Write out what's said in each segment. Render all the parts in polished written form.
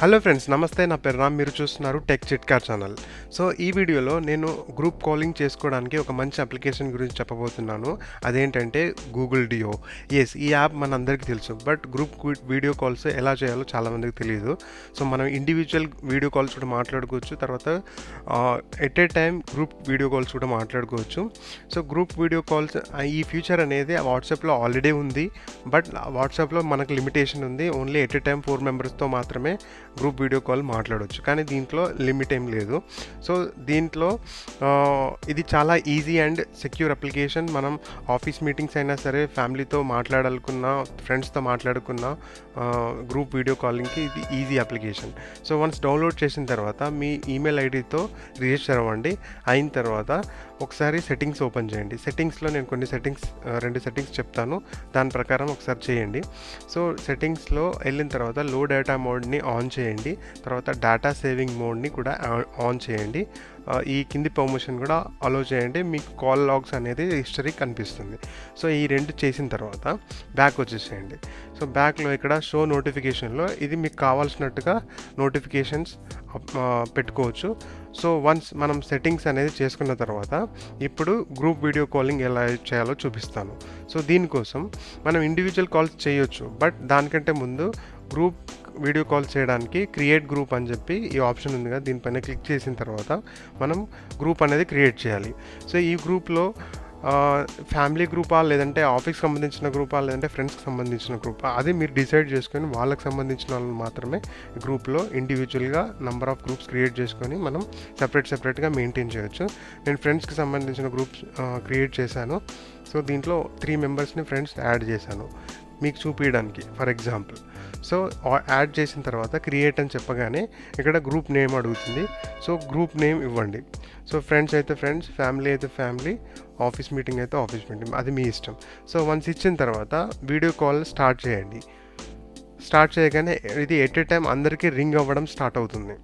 Hello friends, నమస్తే. నా పేరు రామ్. మీరు చూస్తున్నారు టెక్ చిట్కా ఛానల్. సో ఈ వీడియోలో నేను గ్రూప్ కాలింగ్ చేసుకోవడానికి ఒక మంచి అప్లికేషన్ గురించి చెప్పబోతున్నాను. అదేంటంటే గూగుల్ డియో. ఈ యాప్ మనందరికీ తెలుసు, బట్ గ్రూప్ వీడియో కాల్స్ ఎలా చేయాలో చాలామందికి తెలియదు. సో మనం ఇండివిజువల్ వీడియో కాల్స్ కూడా మాట్లాడుకోవచ్చు, తర్వాత at a time group video calls కూడా మాట్లాడుకోవచ్చు. సో గ్రూప్ వీడియో కాల్స్ ఈ ఫీచర్ అనేది వాట్సాప్లో ఆల్రెడీ ఉంది, బట్ వాట్సాప్లో మనకు లిమిటేషన్ ఉంది. ఓన్లీ ఎట్ ఏ టైం 4 మెంబర్స్తో మాత్రమే గ్రూప్ వీడియో కాల్ మాట్లాడవచ్చు, కానీ దీంట్లో లిమిట్ ఏం లేదు. సో దీంట్లో ఇది చాలా ఈజీ అండ్ సెక్యూర్ అప్లికేషన్. మనం ఆఫీస్ మీటింగ్స్ అయినా సరే, ఫ్యామిలీతో మాట్లాడాలనుకున్నా, ఫ్రెండ్స్తో మాట్లాడుకున్నా గ్రూప్ వీడియో కాలింగ్కి ఇది easy application. So once download చేసిన తర్వాత మీ ఈమెయిల్ ఐడితో రిజిస్టర్ అవ్వండి. అయిన తర్వాత ఒకసారి సెట్టింగ్స్ ఓపెన్ చేయండి. సెట్టింగ్స్లో నేను కొన్ని రెండు సెట్టింగ్స్ చెప్తాను, దాని ప్రకారం ఒకసారి చేయండి. సో సెట్టింగ్స్లో వెళ్ళిన తర్వాత లో డేటా మోడ్ని ఆన్ చేయండి, తర్వాత డేటా సేవింగ్ మోడ్ని కూడా ఆన్ చేయండి. ఈ కింది పర్మిషన్ కూడా అలో చేయండి. మీకు కాల్ లాగ్స్ అనేది హిస్టరీ కనిపిస్తుంది. సో ఈ రెండు చేసిన తర్వాత బ్యాక్ వచ్చేసేయండి. సో బ్యాక్లో ఇక్కడ షో నోటిఫికేషన్లో ఇది మీకు కావాల్సినట్టుగా నోటిఫికేషన్స్ పెట్టుకోవచ్చు. సో వన్స్ మనం సెట్టింగ్స్ అనేది చేసుకున్న తర్వాత ఇప్పుడు గ్రూప్ వీడియో కాలింగ్ ఎలా చేయాలో చూపిస్తాను. సో దీనికోసం మనం ఇండివిజువల్ కాల్స్ చేయొచ్చు, బట్ దానికంటే ముందు గ్రూప్ వీడియో కాల్ చేయడానికి క్రియేట్ గ్రూప్ అని చెప్పి ఈ ఆప్షన్ ఉంది కదా, దీనిపైన క్లిక్ చేసిన తర్వాత మనం గ్రూప్ అనేది క్రియేట్ చేయాలి. సో ఈ గ్రూప్లో ఫ్యామిలీ గ్రూపా, లేదంటే ఆఫీస్కి సంబంధించిన గ్రూపా, లేదంటే ఫ్రెండ్స్కి సంబంధించిన గ్రూపా, అది మీరు డిసైడ్ చేసుకొని వాళ్ళకి సంబంధించిన వాళ్ళని మాత్రమే గ్రూప్లో ఇండివిజువల్గా నెంబర్ ఆఫ్ గ్రూప్స్ క్రియేట్ చేసుకొని మనం సెపరేట్గా మెయింటైన్ చేయొచ్చు. నేను ఫ్రెండ్స్కి సంబంధించిన గ్రూప్స్ క్రియేట్ చేశాను. సో దీంట్లో 3 మెంబర్స్ని ఫ్రెండ్స్ యాడ్ చేశాను మీకు చూపించడానికి, ఫర్ ఎగ్జాంపుల్. సో యాడ్ చేసిన తర్వాత క్రియేట్ అని చెప్పగానే ఇక్కడ గ్రూప్ నేమ్ అడుగుతుంది. సో గ్రూప్ నేమ్ ఇవ్వండి. సో ఫ్రెండ్స్ అయితే ఫ్రెండ్స్, ఫ్యామిలీ అయితే ఫ్యామిలీ, ఆఫీస్ మీటింగ్ అయితే ఆఫీస్ మీటింగ్, అది మీ ఇష్టం. సో వన్స్ ఇచ్చిన తర్వాత వీడియో కాల్ స్టార్ట్ చేయండి. స్టార్ట్ చేయగానే ఇది ఎట్ ఏ టైం అందరికీ రింగ్ అవ్వడం స్టార్ట్ అవుతుంది.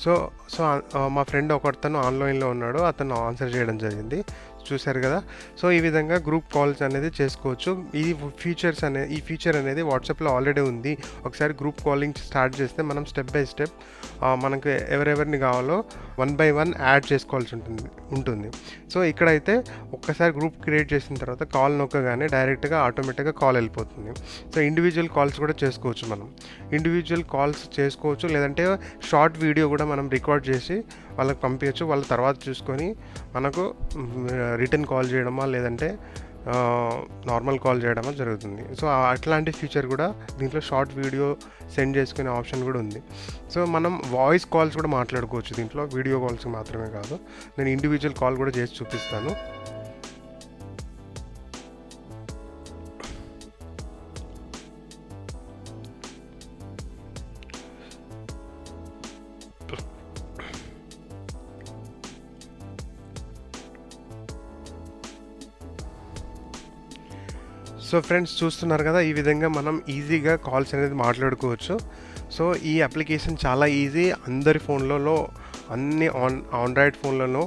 సో మా ఫ్రెండ్ ఒకతను ఆన్లైన్లో ఉన్నాడు, అతను ఆన్సర్ చేయడం జరిగింది, చూశారు కదా. సో ఈ విధంగా గ్రూప్ కాల్స్ అనేది చేసుకోవచ్చు. ఈ ఫీచర్ అనేది వాట్సాప్లో ఆల్రెడీ ఉంది. ఒకసారి గ్రూప్ కాలింగ్ స్టార్ట్ చేస్తే మనం స్టెప్ బై స్టెప్ మనకు ఎవరెవరిని కావాలో 1 by 1 యాడ్ చేసుకోవాల్సి ఉంటుంది. సో ఇక్కడైతే ఒక్కసారి గ్రూప్ క్రియేట్ చేసిన తర్వాత కాల్ నొక్కగానే డైరెక్ట్గా ఆటోమేటిక్గా కాల్ వెళ్ళిపోతుంది. సో ఇండివిజువల్ కాల్స్ కూడా చేసుకోవచ్చు. మనం ఇండివిజువల్ కాల్స్ చేసుకోవచ్చు, లేదంటే షార్ట్ వీడియో కూడా మనం రికార్డ్ చేసి వాళ్ళకి పంపించచ్చు. వాళ్ళ తర్వాత చూసుకొని మనకు రిటర్న్ కాల్ చేయడమా, లేదంటే నార్మల్ కాల్ చేయడమా జరుగుతుంది. సో అట్లాంటి ఫీచర్ కూడా దీంట్లో షార్ట్ వీడియో సెండ్ చేసుకునే ఆప్షన్ కూడా ఉంది. సో మనం వాయిస్ కాల్స్ కూడా మాట్లాడుకోవచ్చు దీంట్లో, వీడియో కాల్స్ మాత్రమే కాదు. నేను ఇండివిజువల్ కాల్ కూడా చేసి చూపిస్తాను. సో ఫ్రెండ్స్, చూస్తున్నారు కదా, ఈ విధంగా మనం ఈజీగా కాల్స్ అనేది మాట్లాడుకోవచ్చు. సో ఈ అప్లికేషన్ చాలా ఈజీ. అందరి ఫోన్లలో, అన్ని ఆండ్రాయిడ్ ఫోన్లలో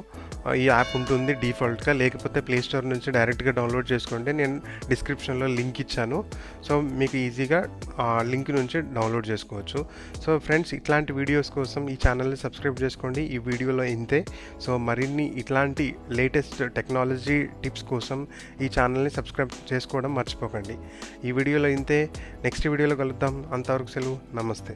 ఈ యాప్ ఉంటుంది డిఫాల్ట్గా. లేకపోతే ప్లేస్టోర్ నుంచి డైరెక్ట్గా డౌన్లోడ్ చేసుకోండి. నేను డిస్క్రిప్షన్లో లింక్ ఇచ్చాను. సో మీకు ఈజీగా లింక్ నుంచి డౌన్లోడ్ చేసుకోవచ్చు. సో ఫ్రెండ్స్, ఇట్లాంటి వీడియోస్ కోసం ఈ ఛానల్ని సబ్స్క్రైబ్ చేసుకోండి. ఈ వీడియోలో ఇంతే. సో మరిన్ని ఇట్లాంటి లేటెస్ట్ టెక్నాలజీ టిప్స్ కోసం ఈ ఛానల్ని సబ్స్క్రైబ్ చేసుకోవడం మర్చిపోకండి. ఈ వీడియోలో ఇంతే. నెక్స్ట్ వీడియోలో కలుద్దాం. అంతవరకు సెలవు. నమస్తే.